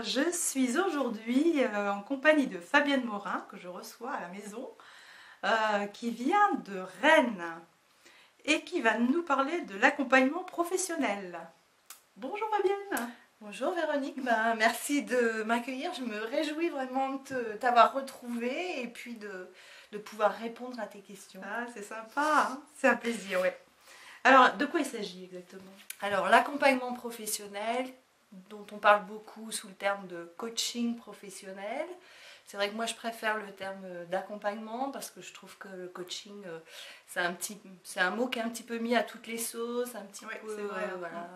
je suis aujourd'hui en compagnie de Fabienne Morin, que je reçois à la maison, qui vient de Rennes et qui va nous parler de l'accompagnement professionnel. Bonjour Fabienne. Bonjour Véronique, merci de m'accueillir, je me réjouis vraiment de t'avoir retrouvée et puis de pouvoir répondre à tes questions. Ah, c'est sympa, hein, c'est un plaisir, ouais. Alors, de quoi il s'agit exactement? Alors, l'accompagnement professionnel, dont on parle beaucoup sous le terme de coaching professionnel, c'est vrai que moi je préfère le terme d'accompagnement parce que je trouve que le coaching, c'est un mot qui est un petit peu mis à toutes les sauces, un petit Ouais, peu, c'est vrai. voilà.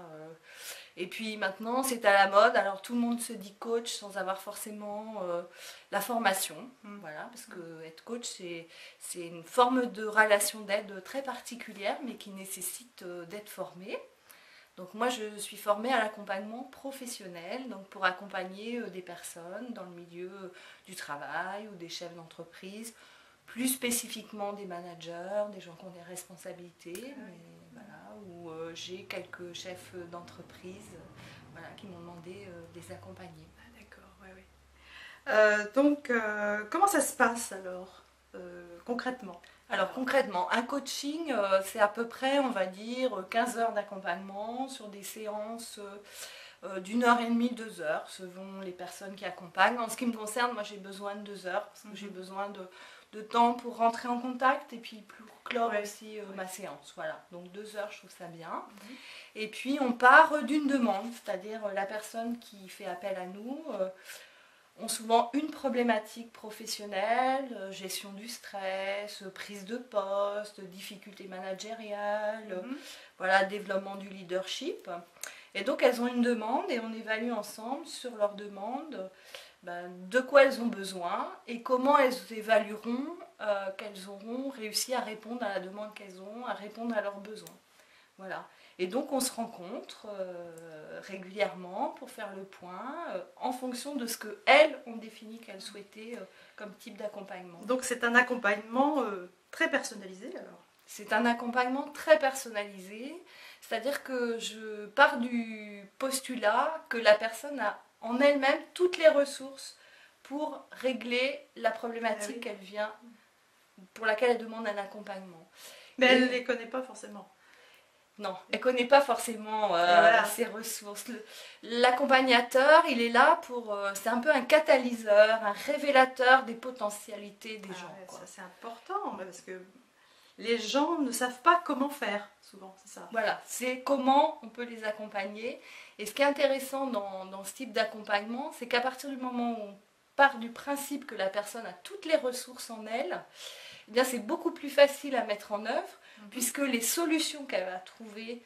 Et puis maintenant c'est à la mode, alors tout le monde se dit coach sans avoir forcément la formation, voilà, parce que être coach c'est une forme de relation d'aide très particulière mais qui nécessite d'être formé. Donc moi je suis formée à l'accompagnement professionnel, donc pour accompagner des personnes dans le milieu du travail ou des chefs d'entreprise, plus spécifiquement des managers, des gens qui ont des responsabilités, mais voilà, où j'ai quelques chefs d'entreprise voilà, qui m'ont demandé de les accompagner. Ah, d'accord, ouais, ouais. Donc, comment ça se passe alors, concrètement? Alors concrètement, un coaching, c'est à peu près, on va dire, 15 heures d'accompagnement sur des séances d'une heure et demie, 2 heures, selon les personnes qui accompagnent. En ce qui me concerne, moi j'ai besoin de 2 heures, parce que j'ai besoin de temps pour rentrer en contact et puis pour clore aussi ma séance. Voilà, donc 2 heures, je trouve ça bien. Et puis on part d'une demande, c'est-à-dire la personne qui fait appel à nous ont souvent une problématique professionnelle, gestion du stress, prise de poste, difficultés managériales, voilà, développement du leadership. Et donc elles ont une demande et on évalue ensemble sur leur demande de quoi elles ont besoin et comment elles évalueront qu'elles auront réussi à répondre à la demande qu'elles ont, à répondre à leurs besoins. Voilà. Et donc on se rencontre régulièrement pour faire le point en fonction de ce qu'elles ont défini qu'elles souhaitaient comme type d'accompagnement. Donc c'est un accompagnement très personnalisé alors? C'est un accompagnement très personnalisé, c'est-à-dire que je pars du postulat que la personne a en elle-même toutes les ressources pour régler la problématique qu'elle vient, pour laquelle elle demande un accompagnement. Mais elle ne les connaît pas forcément. Non, elle ne connaît pas forcément ses ressources. L'accompagnateur, il est là pour... c'est un peu un catalyseur, un révélateur des potentialités des gens. Ça c'est important, parce que les gens ne savent pas comment faire, souvent, c'est ça. Voilà, c'est comment on peut les accompagner. Et ce qui est intéressant dans ce type d'accompagnement, c'est qu'à partir du moment où on part du principe que la personne a toutes les ressources en elle, eh bien c'est beaucoup plus facile à mettre en œuvre, puisque les solutions qu'elle va trouver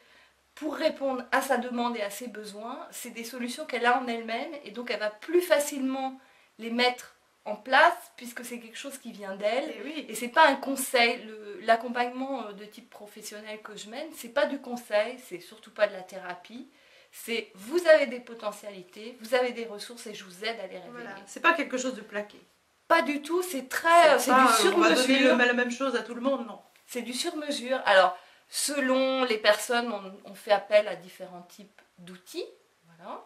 pour répondre à sa demande et à ses besoins, c'est des solutions qu'elle a en elle-même, et donc elle va plus facilement les mettre en place, puisque c'est quelque chose qui vient d'elle, et c'est pas un conseil. L'accompagnement de type professionnel que je mène, c'est pas du conseil, c'est surtout pas de la thérapie, c'est vous avez des potentialités, vous avez des ressources et je vous aide à les révéler. Voilà. C'est pas quelque chose de plaqué. Pas du tout, c'est du sur-mesure. On va donner la même chose à tout le monde, non. C'est du sur-mesure. Alors, selon les personnes, on fait appel à différents types d'outils. Voilà.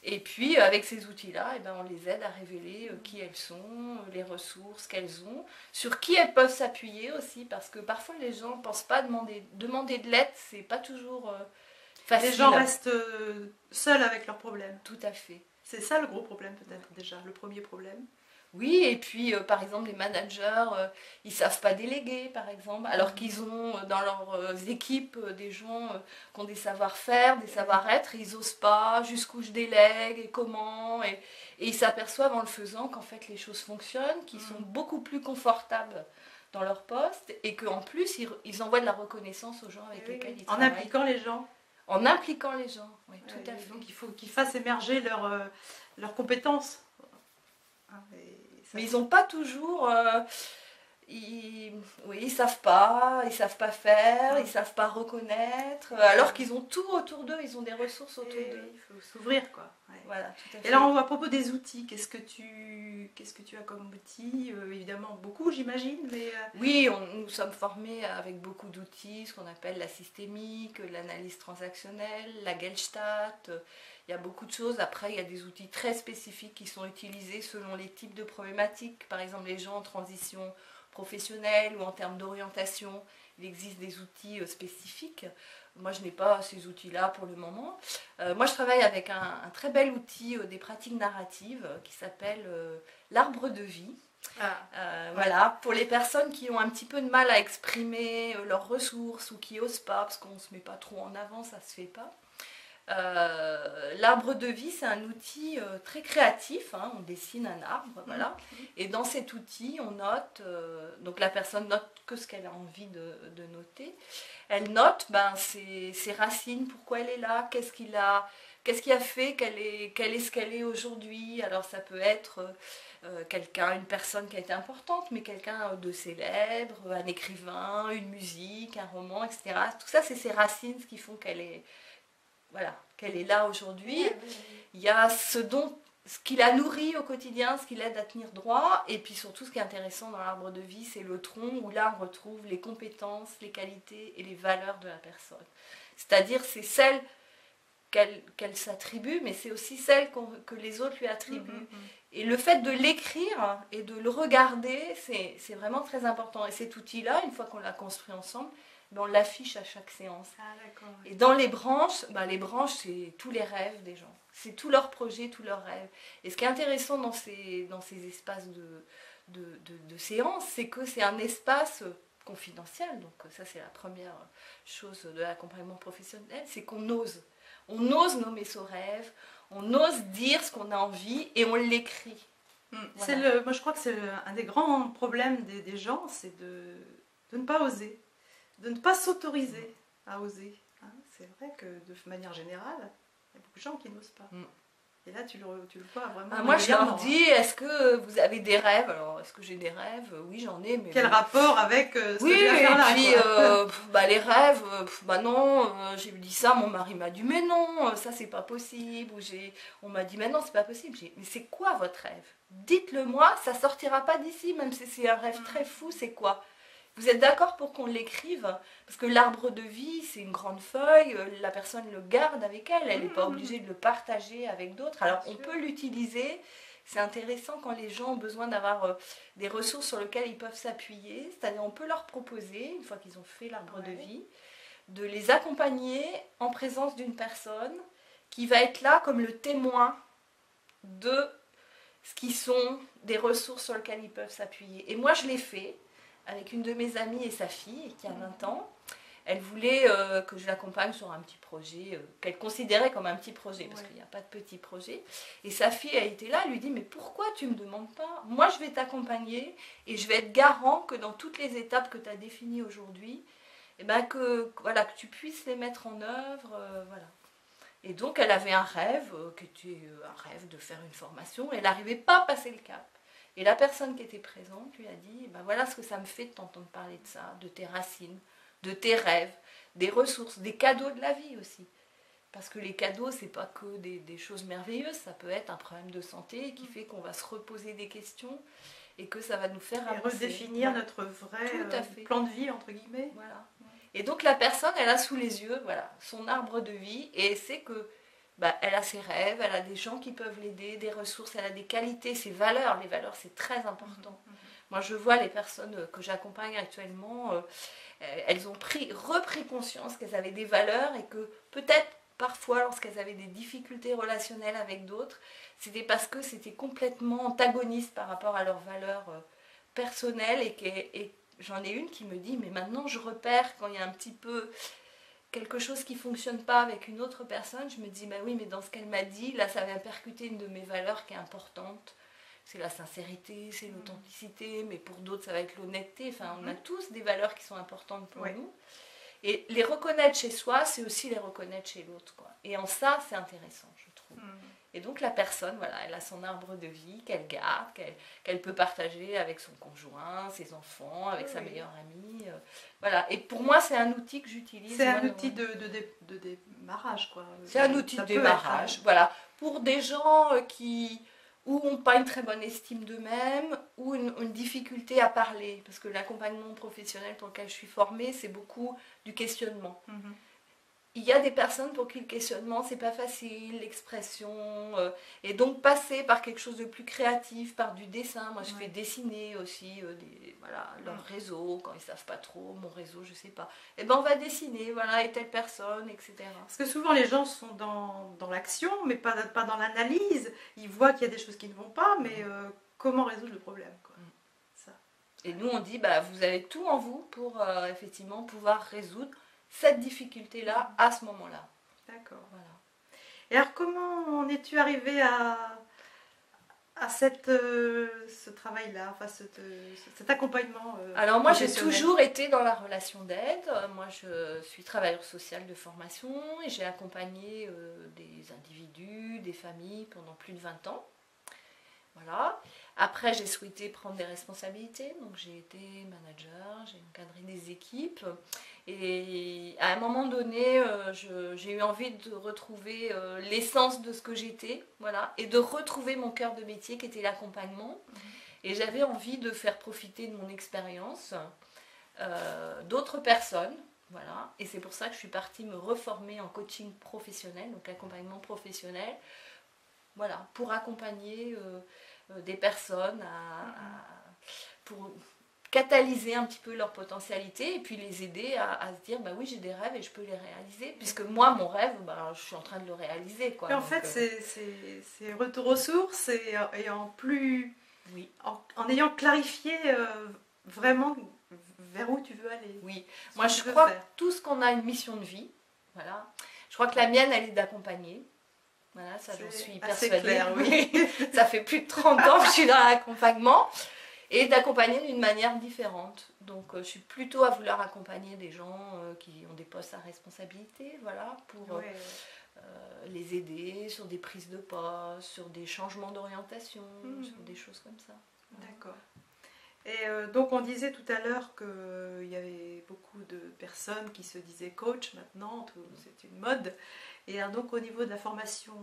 Et puis, avec ces outils-là, on les aide à révéler qui elles sont, les ressources qu'elles ont, sur qui elles peuvent s'appuyer aussi, parce que parfois les gens ne pensent pas demander de l'aide, c'est pas toujours facile. Les gens restent seuls avec leurs problèmes. Tout à fait. C'est ça le gros problème peut-être déjà, le premier problème. Oui, et puis par exemple les managers, ils ne savent pas déléguer par exemple, alors qu'ils ont dans leurs équipes des gens qui ont des savoir-faire, des savoir-être, ils n'osent pas jusqu'où je délègue et comment, et ils s'aperçoivent en le faisant qu'en fait les choses fonctionnent, qu'ils sont beaucoup plus confortables dans leur poste et qu'en plus ils envoient de la reconnaissance aux gens avec lesquels ils travaillent. En impliquant les gens. En impliquant les gens, oui, tout à fait. Donc il faut qu'ils fassent émerger leurs compétences. Mais ils n'ont pas toujours... oui, ils savent pas faire, ils savent pas reconnaître, alors qu'ils ont tout autour d'eux, ils ont des ressources autour d'eux. Il faut s'ouvrir, quoi. Ouais. Voilà, tout à fait. Et là, à propos des outils, qu'est-ce que tu as comme outils? Évidemment, beaucoup, j'imagine, mais... Oui, nous sommes formés avec beaucoup d'outils, ce qu'on appelle la systémique, l'analyse transactionnelle, la Gestalt. Il y a beaucoup de choses. Après, il y a des outils très spécifiques qui sont utilisés selon les types de problématiques. Par exemple, les gens en transition professionnelle ou en termes d'orientation, il existe des outils spécifiques. Moi, je n'ai pas ces outils-là pour le moment. Moi, je travaille avec un très bel outil des pratiques narratives qui s'appelle l'arbre de vie. Voilà, pour les personnes qui ont un petit peu de mal à exprimer leurs ressources ou qui n'osent pas, parce qu'on ne se met pas trop en avant, ça ne se fait pas. L'arbre de vie, c'est un outil très créatif, hein, on dessine un arbre, voilà. Et dans cet outil, on note, donc la personne note que ce qu'elle a envie de noter. Elle note ses racines, pourquoi elle est là, qu'est-ce qui a fait qu'elle est ce qu'elle est aujourd'hui. Alors ça peut être une personne qui a été importante, mais quelqu'un de célèbre, un écrivain, une musique, un roman, etc. Tout ça, c'est ses racines, ce qui font qu'elle est là aujourd'hui. Il y a ce qui la nourrit au quotidien, ce qui l'aide à tenir droit, et puis surtout ce qui est intéressant dans l'arbre de vie, c'est le tronc, où là on retrouve les compétences, les qualités et les valeurs de la personne. C'est-à-dire c'est celles qu'elle s'attribue, mais c'est aussi celles que les autres lui attribuent. Et le fait de l'écrire et de le regarder, c'est vraiment très important. Et cet outil-là, une fois qu'on l'a construit ensemble, on l'affiche à chaque séance. Et dans les branches, c'est tous les rêves des gens. C'est tous leurs projets, tous leurs rêves. Et ce qui est intéressant dans ces espaces de séance, c'est que c'est un espace confidentiel. Donc ça, c'est la première chose de l'accompagnement professionnel, c'est qu'on ose. On ose nommer son rêve, on ose dire ce qu'on a envie et on l'écrit. Voilà. Moi, je crois que c'est un des grands problèmes des gens, c'est de ne pas oser. De ne pas s'autoriser à oser. Hein, c'est vrai que de manière générale, il y a beaucoup de gens qui n'osent pas. Et là, tu le vois vraiment. Moi, je leur dis, est-ce que vous avez des rêves? Alors, est-ce que j'ai des rêves? Oui, j'en ai. Mais quel rapport avec ce que tu vas faire là? Puis, les rêves, non, j'ai dit ça, mon mari m'a dit, mais non, ça, c'est pas possible. Ou on m'a dit, mais non, c'est pas possible. Mais c'est quoi votre rêve? Dites-le moi, ça sortira pas d'ici, même si c'est un rêve très fou, c'est quoi? Vous êtes d'accord pour qu'on l'écrive? Parce que l'arbre de vie, c'est une grande feuille, la personne le garde avec elle, elle n'est pas obligée de le partager avec d'autres. Alors on peut l'utiliser, c'est intéressant quand les gens ont besoin d'avoir des ressources sur lesquelles ils peuvent s'appuyer, c'est-à-dire on peut leur proposer, une fois qu'ils ont fait l'arbre de vie, de les accompagner en présence d'une personne qui va être là comme le témoin de ce qui sont des ressources sur lesquelles ils peuvent s'appuyer. Et moi je l'ai fait avec une de mes amies et sa fille, qui a 20 ans. Elle voulait que je l'accompagne sur un petit projet, qu'elle considérait comme un petit projet, parce qu'il n'y a pas de petit projet. Et sa fille a été là, elle lui dit, mais pourquoi tu ne me demandes pas? Moi, je vais t'accompagner et je vais être garant que dans toutes les étapes que tu as définies aujourd'hui, que tu puisses les mettre en œuvre. Voilà. Et donc, elle avait un rêve, qui était un rêve de faire une formation, et elle n'arrivait pas à passer le cap. Et la personne qui était présente lui a dit, voilà ce que ça me fait de t'entendre parler de ça, de tes racines, de tes rêves, des ressources, des cadeaux de la vie aussi. Parce que les cadeaux, c'est pas que des choses merveilleuses, ça peut être un problème de santé qui fait qu'on va se reposer des questions et que ça va nous faire avancer. Redéfinir notre vrai plan de vie, entre guillemets. Voilà. Et donc la personne, elle a sous les yeux son arbre de vie et c'est que elle a ses rêves, elle a des gens qui peuvent l'aider, des ressources, elle a des qualités, ses valeurs. Les valeurs, c'est très important. Moi, je vois les personnes que j'accompagne actuellement, elles ont repris conscience qu'elles avaient des valeurs et que peut-être, parfois, lorsqu'elles avaient des difficultés relationnelles avec d'autres, c'était parce que c'était complètement antagoniste par rapport à leurs valeurs personnelles et j'en ai une qui me dit, mais maintenant, je repère quand il y a un petit peu quelque chose qui ne fonctionne pas avec une autre personne, je me dis, oui, mais dans ce qu'elle m'a dit, là, ça vient percuter une de mes valeurs qui est importante. C'est la sincérité, c'est l'authenticité, mais pour d'autres, ça va être l'honnêteté. Enfin, on a tous des valeurs qui sont importantes pour nous. Et les reconnaître chez soi, c'est aussi les reconnaître chez l'autre, quoi. Et en ça, c'est intéressant, je trouve. trouve. Et donc la personne, voilà, elle a son arbre de vie qu'elle garde, qu'elle peut partager avec son conjoint, ses enfants, avec sa meilleure amie. Voilà. Et pour moi, c'est un outil que j'utilise. C'est un outil de démarrage, quoi. C'est un outil de démarrage, voilà. Pour des gens ou n'ont pas une très bonne estime d'eux-mêmes, ou une difficulté à parler. Parce que l'accompagnement professionnel pour lequel je suis formée, c'est beaucoup du questionnement. Il y a des personnes pour qui le questionnement, c'est pas facile, l'expression, et donc passer par quelque chose de plus créatif, par du dessin. Moi, je fais dessiner aussi leur réseau, quand ils savent pas trop, mon réseau, je sais pas. Et ben on va dessiner, voilà, et telle personne, etc. Parce que souvent, les gens sont dans l'action, mais pas dans l'analyse. Ils voient qu'il y a des choses qui ne vont pas, mais comment résoudre le problème, quoi. Ça. Et nous, on dit, vous avez tout en vous pour effectivement pouvoir résoudre cette difficulté-là à ce moment-là. D'accord. Voilà. Et alors, comment en es-tu arrivé à ce travail-là, enfin cet accompagnement Alors moi, j'ai toujours été dans la relation d'aide. Moi, je suis travailleuse sociale de formation et j'ai accompagné des individus, des familles pendant plus de 20 ans. Voilà. Après, j'ai souhaité prendre des responsabilités, donc j'ai été manager, j'ai encadré des équipes, et à un moment donné, j'ai eu envie de retrouver l'essence de ce que j'étais, voilà, et de retrouver mon cœur de métier qui était l'accompagnement, et j'avais envie de faire profiter de mon expérience d'autres personnes, voilà, et c'est pour ça que je suis partie me reformer en coaching professionnel, donc accompagnement professionnel, voilà, pour accompagner des personnes pour catalyser un petit peu leur potentialité et puis les aider à se dire oui, j'ai des rêves et je peux les réaliser, puisque moi mon rêve, je suis en train de le réaliser, quoi. Et en fait c'est retour aux sources et en ayant clarifié vraiment vers où tu veux aller. Oui, moi je crois que tout ce qu'on a une mission de vie, voilà, je crois que la mienne elle est d'accompagner. Voilà, ça j'en suis persuadée. Clair, oui. Ça fait plus de 30 ans que je suis dans l'accompagnement et d'accompagner d'une manière différente. Donc je suis plutôt à vouloir accompagner des gens qui ont des postes à responsabilité, voilà, pour les aider sur des prises de poste, sur des changements d'orientation, sur des choses comme ça. D'accord. Et donc on disait tout à l'heure qu'il y avait beaucoup de personnes qui se disaient coach maintenant, c'est une mode. Et alors, donc au niveau de la formation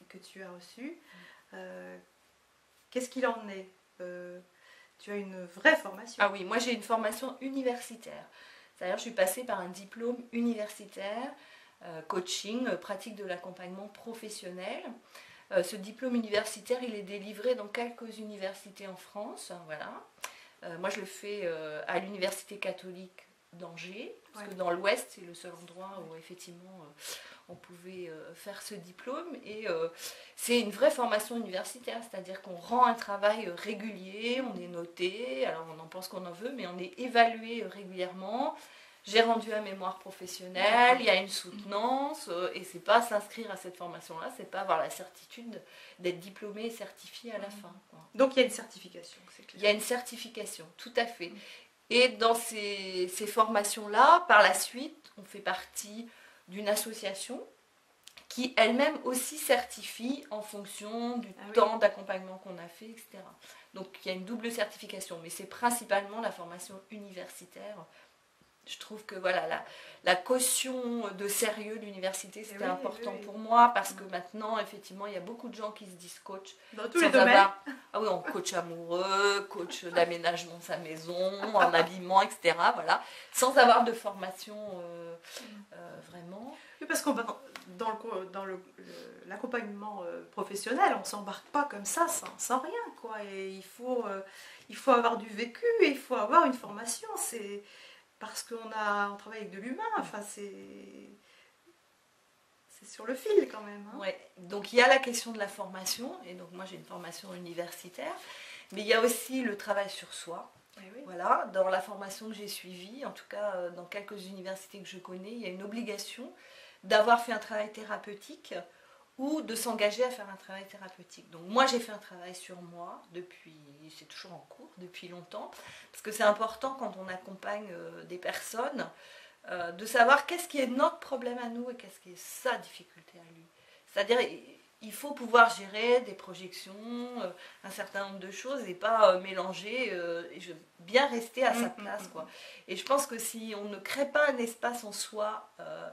que tu as reçue, qu'est-ce qu'il en est tu as une vraie formation? Ah oui, moi j'ai une formation universitaire. C'est-à-dire je suis passée par un diplôme universitaire, coaching, pratique de l'accompagnement professionnel. Ce diplôme universitaire, il est délivré dans quelques universités en France, voilà. Moi, je le fais à l'Université catholique d'Angers, parce que dans l'Ouest, c'est le seul endroit où effectivement on pouvait faire ce diplôme. Et c'est une vraie formation universitaire, c'est-à-dire qu'on rend un travail régulier, on est noté, alors on en pense qu'on en veut, mais on est évalué régulièrement. J'ai rendu un mémoire professionnel, il y a une soutenance, et c'est pas s'inscrire à cette formation-là, c'est pas avoir la certitude d'être diplômé et certifié à la fin, quoi. Donc il y a une certification, c'est clair. Il y a une certification, tout à fait. Et dans ces formations-là, par la suite, on fait partie d'une association qui elle-même aussi certifie en fonction du temps d'accompagnement qu'on a fait, etc. Donc il y a une double certification, mais c'est principalement la formation universitaire. Je trouve que voilà, la caution de sérieux de l'université, c'était important pour moi, parce que maintenant, effectivement, il y a beaucoup de gens qui se disent coach. Dans tous les domaines. Ah oui, en coach amoureux, coach d'aménagement de sa maison, en habillement, etc. Voilà, sans avoir de formation vraiment. Oui, parce qu'on va dans l'accompagnement professionnel, on ne s'embarque pas comme ça, sans rien, quoi. Et il faut avoir du vécu, et il faut avoir une formation. C'est parce qu'on travaille avec de l'humain, enfin c'est sur le fil quand même. Hein. Ouais. Donc il y a la question de la formation, et donc moi j'ai une formation universitaire, mais il y a aussi le travail sur soi. Oui. Voilà, dans la formation que j'ai suivie, en tout cas dans quelques universités que je connais, il y a une obligation d'avoir fait un travail thérapeutique ou de s'engager à faire un travail thérapeutique. Donc moi j'ai fait un travail sur moi c'est toujours en cours depuis longtemps, parce que c'est important quand on accompagne des personnes de savoir qu'est-ce qui est notre problème à nous et qu'est-ce qui est sa difficulté à lui. C'est-à-dire, il faut pouvoir gérer des projections, un certain nombre de choses et pas mélanger, bien rester à sa place, quoi. Et je pense que si on ne crée pas un espace en soi,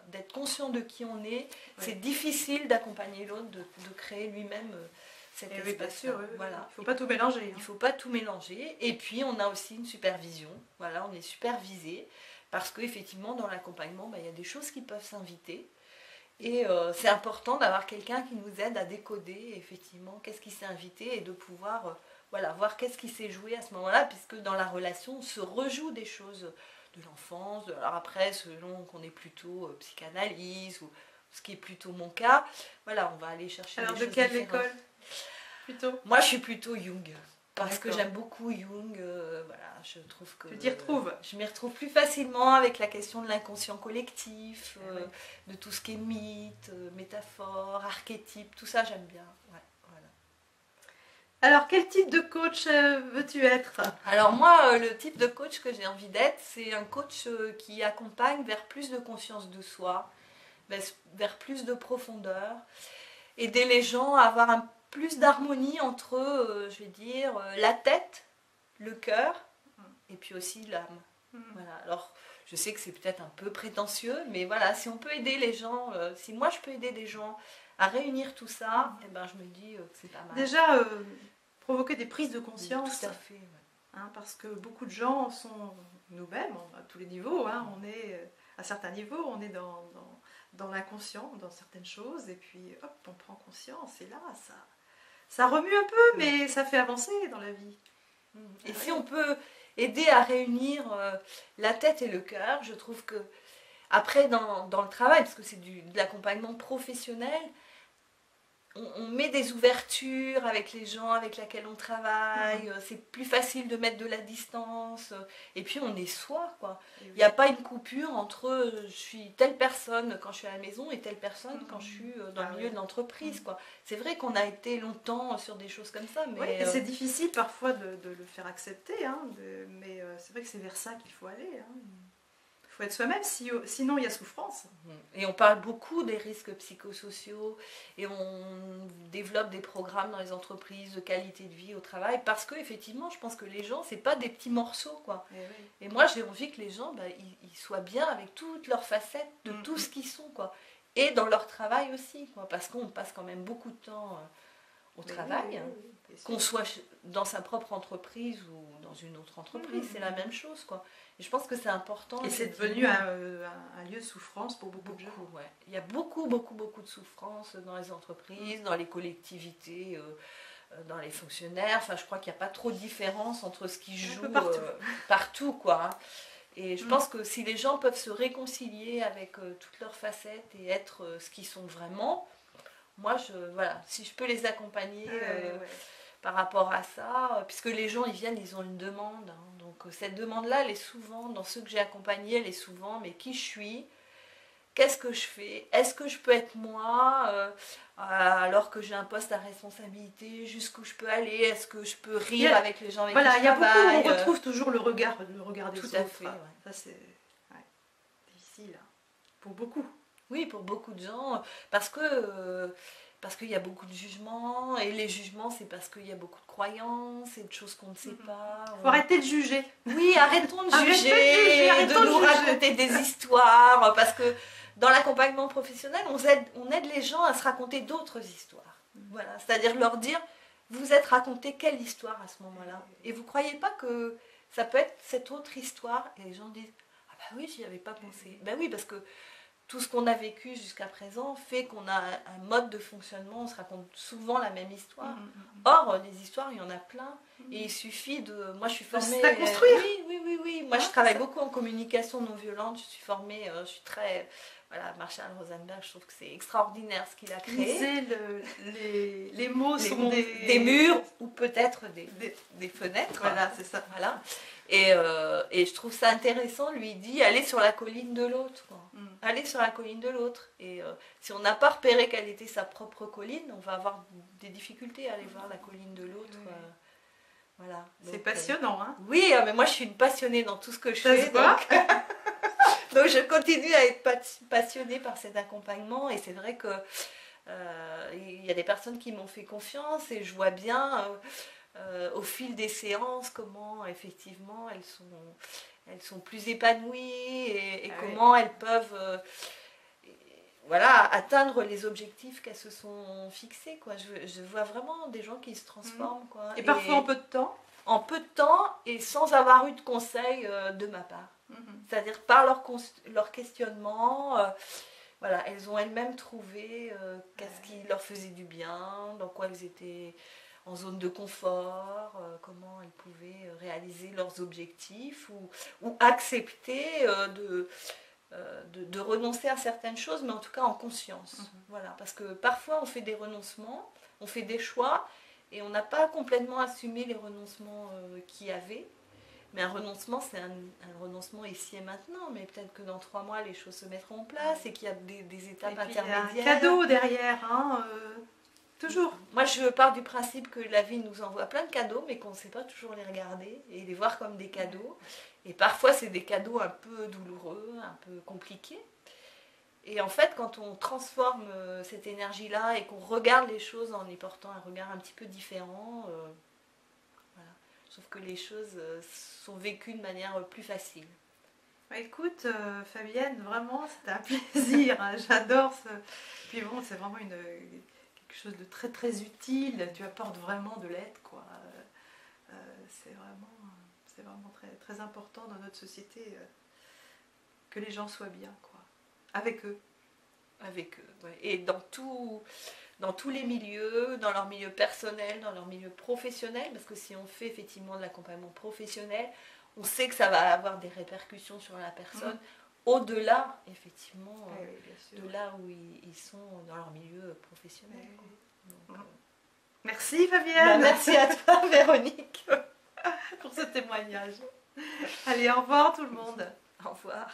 d'être conscient de qui on est, c'est difficile d'accompagner l'autre, de créer lui-même cet espace. Oui, bien sûr, voilà. Il ne faut pas tout mélanger. Il ne faut pas tout mélanger. Et puis, on a aussi une supervision. Voilà, on est supervisé parce qu'effectivement, dans l'accompagnement, il y a des choses qui peuvent s'inviter. Et c'est important d'avoir quelqu'un qui nous aide à décoder effectivement qu'est-ce qui s'est invité et de pouvoir voir qu'est-ce qui s'est joué à ce moment-là, puisque dans la relation, on se rejoue des choses de l'enfance. Alors après, selon qu'on est plutôt psychanalyse ou ce qui est plutôt mon cas, voilà, on va aller chercher Alors des de choses quelle différentes. école plutôt? Moi, je suis plutôt Jung. Parce que j'aime beaucoup Jung, voilà, je trouve que... Tu t'y retrouves? Je m'y retrouve plus facilement avec la question de l'inconscient collectif, de tout ce qui est mythe, métaphore, archétype, tout ça j'aime bien. Ouais, voilà. Alors, quel type de coach veux-tu être? Alors moi, le type de coach que j'ai envie d'être, c'est un coach qui accompagne vers plus de conscience de soi, vers plus de profondeur, aider les gens à avoir plus d'harmonie entre, je vais dire, la tête, le cœur et puis aussi l'âme. Voilà. Alors, je sais que c'est peut-être un peu prétentieux, mais voilà, si on peut aider les gens, si moi je peux aider des gens à réunir tout ça, eh ben, je me dis que c'est pas mal. Déjà, provoquer des prises de conscience. Oui, tout à fait. Ouais. Hein, parce que beaucoup de gens sont nous-mêmes, à tous les niveaux, hein, on est à certains niveaux, on est dans l'inconscient, dans certaines choses, et puis hop, on prend conscience, et là, ça remue un peu, mais ça fait avancer dans la vie. Et si on peut aider à réunir la tête et le cœur, je trouve que après dans le travail, parce que c'est de l'accompagnement professionnel, on met des ouvertures avec les gens avec lesquels on travaille, c'est plus facile de mettre de la distance, et puis on est soi, quoi. Il n'y a pas une coupure entre je suis telle personne quand je suis à la maison et telle personne quand je suis dans le milieu de l'entreprise, quoi. C'est vrai qu'on a été longtemps sur des choses comme ça, mais... Oui, et c'est difficile parfois de le faire accepter, hein, mais c'est vrai que c'est vers ça qu'il faut aller. Hein. Il faut être soi-même, sinon il y a souffrance. Et on parle beaucoup des risques psychosociaux et on développe des programmes dans les entreprises de qualité de vie au travail parce que effectivement, je pense que les gens, c'est pas des petits morceaux, quoi. Et moi, j'ai envie que les gens, ils soient bien avec toutes leurs facettes de tout ce qu'ils sont, quoi. Et dans leur travail aussi, quoi, parce qu'on passe quand même beaucoup de temps au travail, qu'on soit dans sa propre entreprise ou dans une autre entreprise, c'est la même chose, quoi. Et je pense que c'est important. Et c'est devenu un lieu de souffrance pour beaucoup de gens. Ouais. Il y a beaucoup de souffrance dans les entreprises, dans les collectivités, dans les fonctionnaires. Enfin, je crois qu'il n'y a pas trop de différence entre ce qui joue partout, quoi. Hein. Et je pense que si les gens peuvent se réconcilier avec toutes leurs facettes et être ce qu'ils sont vraiment, moi, si je peux les accompagner par rapport à ça, puisque les gens, ils viennent, ils ont une demande. Hein. Donc cette demande-là, elle est souvent, dans ceux que j'ai accompagnés, elle est souvent, mais qui je suis ? Qu'est-ce que je fais ? Est-ce que je peux être moi alors que j'ai un poste à responsabilité ? Jusqu'où je peux aller ? Est-ce que je peux rire avec les gens avec qui je travaille ? Voilà, on retrouve toujours le regard des autres. Tout à fait. Ouais. Ça, c'est difficile pour beaucoup. Oui, pour beaucoup de gens, parce qu'il y a beaucoup de jugements, et les jugements, c'est parce qu'il y a beaucoup de croyances et de choses qu'on ne sait pas. Il faut arrêter de juger. Oui, arrêtons de juger, de nous raconter des histoires, parce que dans l'accompagnement professionnel, on aide les gens à se raconter d'autres histoires. Voilà, c'est-à-dire leur dire, vous êtes raconté quelle histoire à ce moment-là ? Et vous ne croyez pas que ça peut être cette autre histoire ? Et les gens disent, ah bah oui, j'y avais pas pensé. Ben oui, parce que tout ce qu'on a vécu jusqu'à présent fait qu'on a un mode de fonctionnement, on se raconte souvent la même histoire. Or, les histoires, il y en a plein. Et il suffit de... Moi, je suis formée... C'est à construire. Oui. Moi, je travaille beaucoup en communication non violente. Je suis formée, je suis très... Voilà, Marshall Rosenberg, je trouve que c'est extraordinaire ce qu'il a créé. Les mots sont des murs ou peut-être des fenêtres. Voilà, c'est ça. Voilà. Et je trouve ça intéressant, lui il dit, aller sur la colline de l'autre. Aller sur la colline de l'autre. Et si on n'a pas repéré quelle était sa propre colline, on va avoir des difficultés à aller voir la colline de l'autre. Voilà. C'est passionnant, hein ? Oui, mais moi je suis une passionnée dans tout ce que je fais. Donc je continue à être passionnée par cet accompagnement. Et c'est vrai que Il y a des personnes qui m'ont fait confiance et je vois bien au fil des séances comment effectivement elles sont plus épanouies et comment elles peuvent voilà, atteindre les objectifs qu'elles se sont fixés. Quoi. Je vois vraiment des gens qui se transforment. Quoi. Et parfois en peu de temps. En peu de temps et sans avoir eu de conseils de ma part. C'est-à-dire par leur questionnement, voilà, elles ont elles-mêmes trouvé qu'est-ce qui leur faisait du bien, dans quoi elles étaient en zone de confort, comment elles pouvaient réaliser leurs objectifs ou accepter de renoncer à certaines choses, mais en tout cas en conscience. Voilà, parce que parfois on fait des renoncements, on fait des choix, et on n'a pas complètement assumé les renoncements qu'il y avait. Mais un renoncement, c'est un renoncement ici et maintenant, mais peut-être que dans 3 mois, les choses se mettront en place et qu'il y a des étapes intermédiaires. Il y a un cadeau derrière, hein, toujours. Moi, je pars du principe que la vie nous envoie plein de cadeaux, mais qu'on ne sait pas toujours les regarder et les voir comme des cadeaux. Et parfois, c'est des cadeaux un peu douloureux, un peu compliqués. Et en fait, quand on transforme cette énergie-là et qu'on regarde les choses en y portant un regard un petit peu différent, voilà, je trouve que les choses sont vécues de manière plus facile. Écoute, Fabienne, vraiment, c'était un plaisir. Hein, j'adore ce. Puis bon, c'est vraiment quelque chose de très très utile. Tu apportes vraiment de l'aide, quoi. C'est vraiment très, très important dans notre société que les gens soient bien, quoi. Avec eux. Avec eux, ouais. Et dans tous les milieux, dans leur milieu personnel, dans leur milieu professionnel, parce que si on fait effectivement de l'accompagnement professionnel, on sait que ça va avoir des répercussions sur la personne, au-delà, effectivement, de là où ils sont dans leur milieu professionnel. Donc, merci Fabienne. Merci à toi Véronique pour ce témoignage. Allez, au revoir tout le monde. Au revoir.